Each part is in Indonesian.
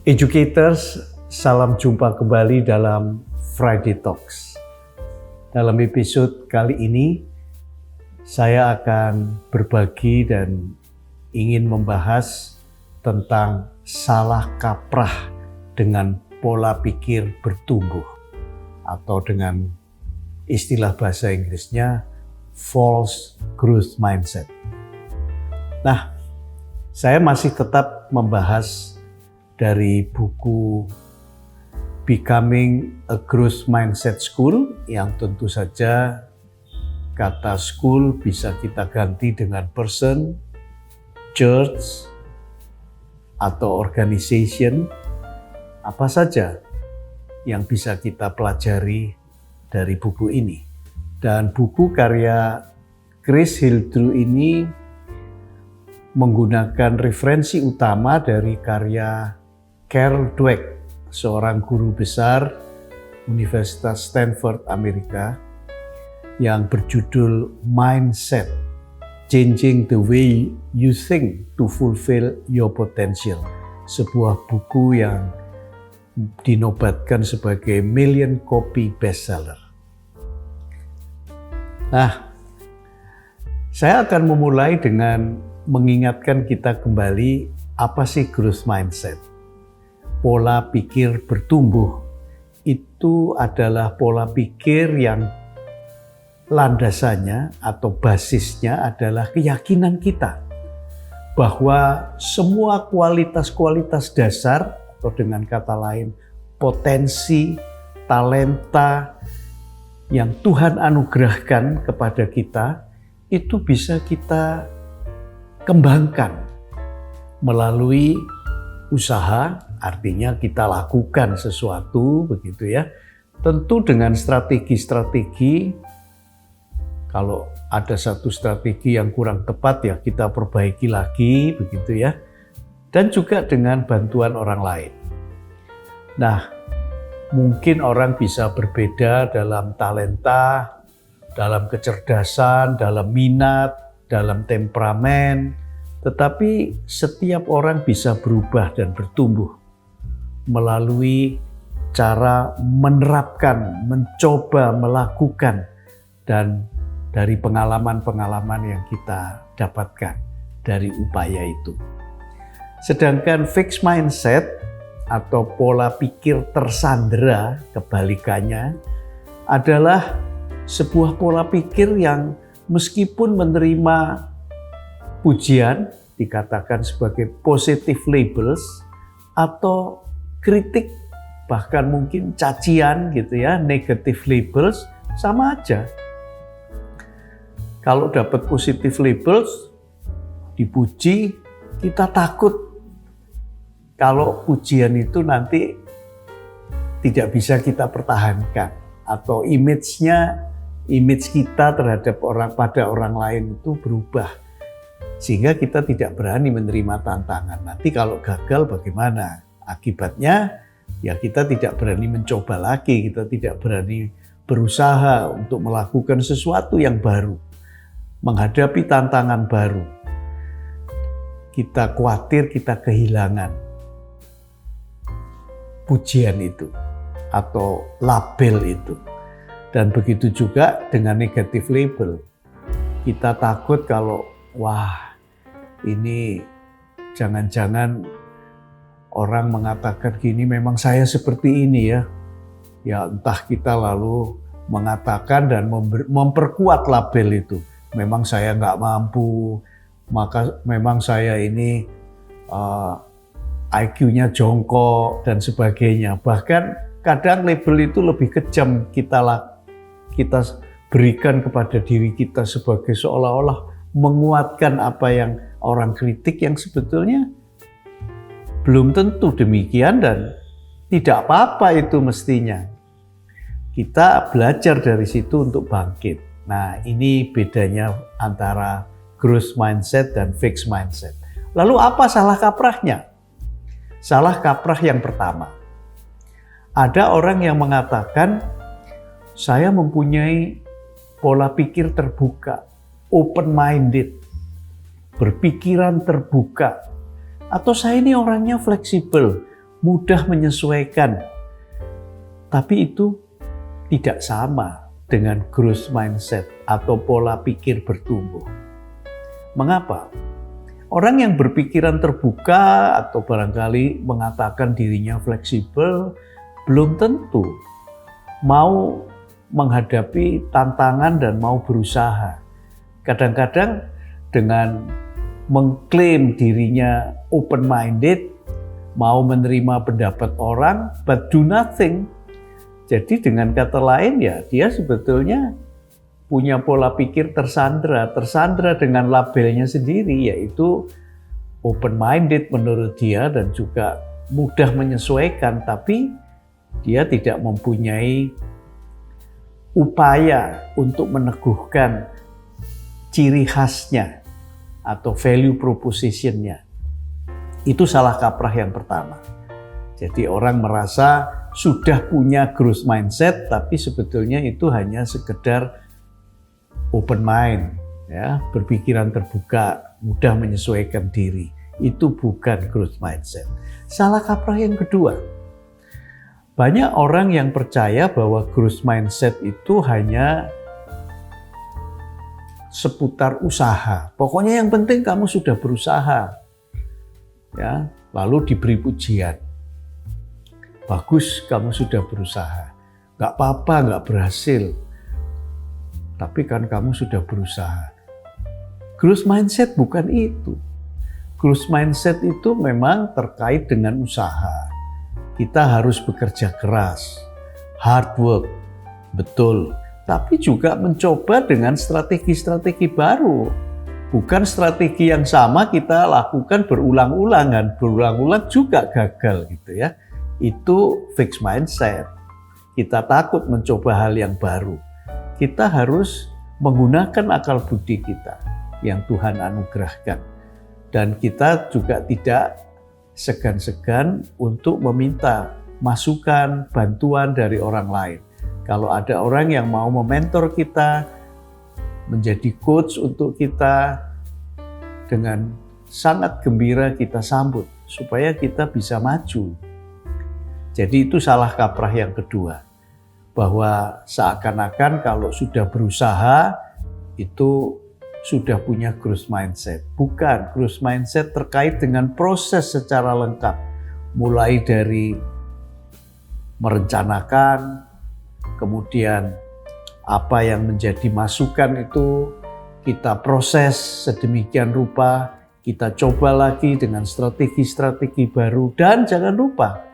Educators, salam jumpa kembali dalam Friday Talks. Dalam episode kali ini, saya akan berbagi dan ingin membahas tentang salah kaprah dengan pola pikir bertumbuh, atau dengan istilah bahasa Inggrisnya false growth mindset. Nah, saya masih tetap membahas dari buku Becoming a Growth Mindset School, yang tentu saja kata school bisa kita ganti dengan person, church, atau organization, apa saja yang bisa kita pelajari dari buku ini. Dan buku karya Chris Hildrew ini menggunakan referensi utama dari karya Carol Dweck, seorang guru besar Universitas Stanford Amerika, yang berjudul Mindset, Changing the Way You Think to Fulfill Your Potential. Sebuah buku yang dinobatkan sebagai million copy bestseller. Nah, saya akan memulai dengan mengingatkan kita kembali apa sih growth mindset. Pola pikir bertumbuh itu adalah pola pikir yang landasannya atau basisnya adalah keyakinan kita bahwa semua kualitas-kualitas dasar, atau dengan kata lain potensi, talenta yang Tuhan anugerahkan kepada kita, itu bisa kita kembangkan melalui usaha. Artinya kita lakukan sesuatu, begitu ya. Tentu dengan strategi-strategi. Kalau ada satu strategi yang kurang tepat, ya kita perbaiki lagi, begitu ya. Dan juga dengan bantuan orang lain. Nah, mungkin orang bisa berbeda dalam talenta, dalam kecerdasan, dalam minat, dalam temperamen, tetapi setiap orang bisa berubah dan bertumbuh melalui cara menerapkan, mencoba, melakukan, dan dari pengalaman-pengalaman yang kita dapatkan dari upaya itu. Sedangkan fixed mindset atau pola pikir tersandera, kebalikannya, adalah sebuah pola pikir yang meskipun menerima pujian, dikatakan sebagai positive labels, atau kritik, bahkan mungkin cacian gitu ya, negative labels, sama aja. Kalau dapat positive labels, dipuji, kita takut kalau pujian itu nanti tidak bisa kita pertahankan, atau image kita terhadap pada orang lain itu berubah, sehingga kita tidak berani menerima tantangan. Nanti kalau gagal bagaimana? Akibatnya ya kita tidak berani mencoba lagi, kita tidak berani berusaha untuk melakukan sesuatu yang baru, menghadapi tantangan baru. Kita khawatir kita kehilangan pujian itu atau label itu. Dan begitu juga dengan negatif label. Kita takut kalau wah, ini jangan-jangan orang mengatakan gini, memang saya seperti ini ya. Ya entah kita lalu mengatakan dan memperkuat label itu. Memang saya nggak mampu, maka memang saya ini IQ-nya jongkok dan sebagainya. Bahkan kadang label itu lebih kejam kita berikan kepada diri kita sebagai seolah-olah menguatkan apa yang orang kritik, yang sebetulnya belum tentu demikian dan tidak apa-apa itu mestinya. Kita belajar dari situ untuk bangkit. Nah, ini bedanya antara growth mindset dan fixed mindset. Lalu apa salah kaprahnya? Salah kaprah yang pertama. Ada orang yang mengatakan, saya mempunyai pola pikir terbuka, open-minded, berpikiran terbuka. Atau saya ini orangnya fleksibel, mudah menyesuaikan. Tapi itu tidak sama dengan growth mindset atau pola pikir bertumbuh. Mengapa? Orang yang berpikiran terbuka atau barangkali mengatakan dirinya fleksibel belum tentu mau menghadapi tantangan dan mau berusaha. Kadang-kadang dengan mengklaim dirinya open-minded, mau menerima pendapat orang, but do nothing. Jadi dengan kata lain ya, dia sebetulnya punya pola pikir tersandra dengan labelnya sendiri, yaitu open-minded menurut dia dan juga mudah menyesuaikan, tapi dia tidak mempunyai upaya untuk meneguhkan ciri khasnya atau value proposition-nya. Itu salah kaprah yang pertama. Jadi orang merasa sudah punya growth mindset, tapi sebetulnya itu hanya sekedar open mind, ya, berpikiran terbuka, mudah menyesuaikan diri. Itu bukan growth mindset. Salah kaprah yang kedua, banyak orang yang percaya bahwa growth mindset itu hanya seputar usaha. Pokoknya yang penting kamu sudah berusaha, ya, lalu diberi pujian. Bagus, kamu sudah berusaha. Gak apa-apa, gak berhasil. Tapi kan kamu sudah berusaha. Growth mindset bukan itu. Growth mindset itu memang terkait dengan usaha. Kita harus bekerja keras, hard work, betul. Tapi juga mencoba dengan strategi-strategi baru. Bukan strategi yang sama kita lakukan berulang-ulang, dan berulang-ulang juga gagal gitu ya. Itu fixed mindset. Kita takut mencoba hal yang baru. Kita harus menggunakan akal budi kita yang Tuhan anugerahkan. Dan kita juga tidak segan-segan untuk meminta masukan, bantuan dari orang lain. Kalau ada orang yang mau mementor kita, menjadi coach untuk kita, dengan sangat gembira kita sambut, supaya kita bisa maju. Jadi itu salah kaprah yang kedua. Bahwa seakan-akan kalau sudah berusaha, itu sudah punya growth mindset. Bukan, growth mindset terkait dengan proses secara lengkap. Mulai dari merencanakan, kemudian apa yang menjadi masukan itu kita proses sedemikian rupa, kita coba lagi dengan strategi-strategi baru, dan jangan lupa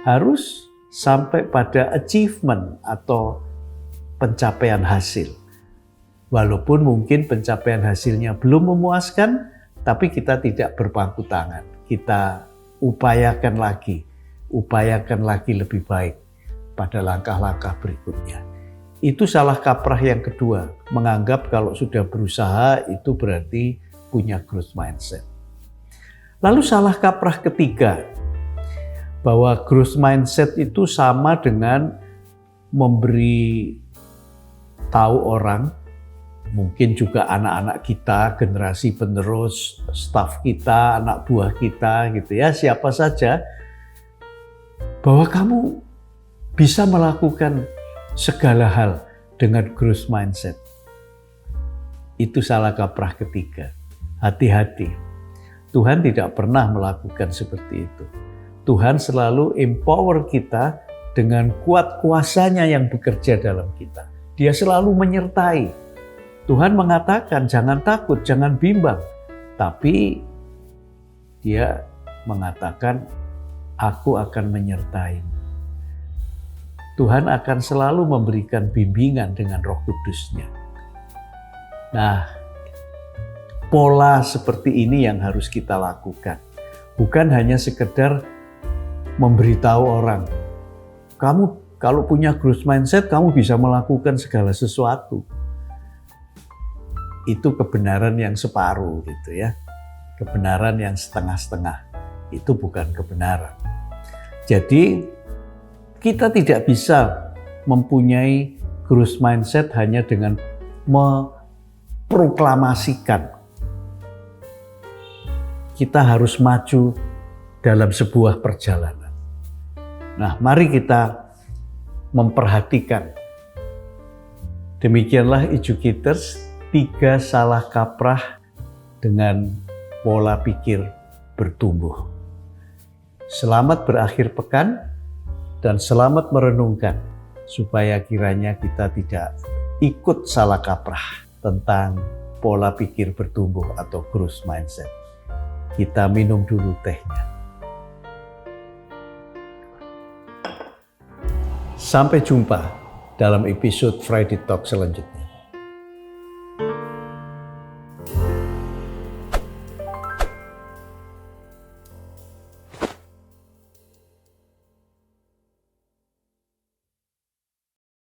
harus sampai pada achievement atau pencapaian hasil. Walaupun mungkin pencapaian hasilnya belum memuaskan, tapi kita tidak berpangku tangan. Kita upayakan lagi lebih baik pada langkah-langkah berikutnya. Itu salah kaprah yang kedua, menganggap kalau sudah berusaha itu berarti punya growth mindset. Lalu salah kaprah ketiga, bahwa growth mindset itu sama dengan memberi tahu orang, mungkin juga anak-anak kita, generasi penerus, staf kita, anak buah kita gitu ya, siapa saja, bahwa kamu bisa melakukan segala hal dengan growth mindset. Itu salah kaprah ketiga. Hati-hati. Tuhan tidak pernah melakukan seperti itu. Tuhan selalu empower kita dengan kuat kuasanya yang bekerja dalam kita. Dia selalu menyertai. Tuhan mengatakan jangan takut, jangan bimbang. Tapi dia mengatakan aku akan menyertaimu. Tuhan akan selalu memberikan bimbingan dengan Roh Kudus-Nya. Nah, pola seperti ini yang harus kita lakukan. Bukan hanya sekedar memberitahu orang, kamu kalau punya growth mindset, kamu bisa melakukan segala sesuatu. Itu kebenaran yang separuh gitu ya. Kebenaran yang setengah-setengah. Itu bukan kebenaran. Jadi kita tidak bisa mempunyai growth mindset hanya dengan memproklamasikan. Kita harus maju dalam sebuah perjalanan. Nah, mari kita memperhatikan. Demikianlah educators, 3 salah kaprah dengan pola pikir bertumbuh. Selamat berakhir pekan dan selamat merenungkan supaya kiranya kita tidak ikut salah kaprah tentang pola pikir bertumbuh atau growth mindset. Kita minum dulu tehnya. Sampai jumpa dalam episode Friday Talk selanjutnya.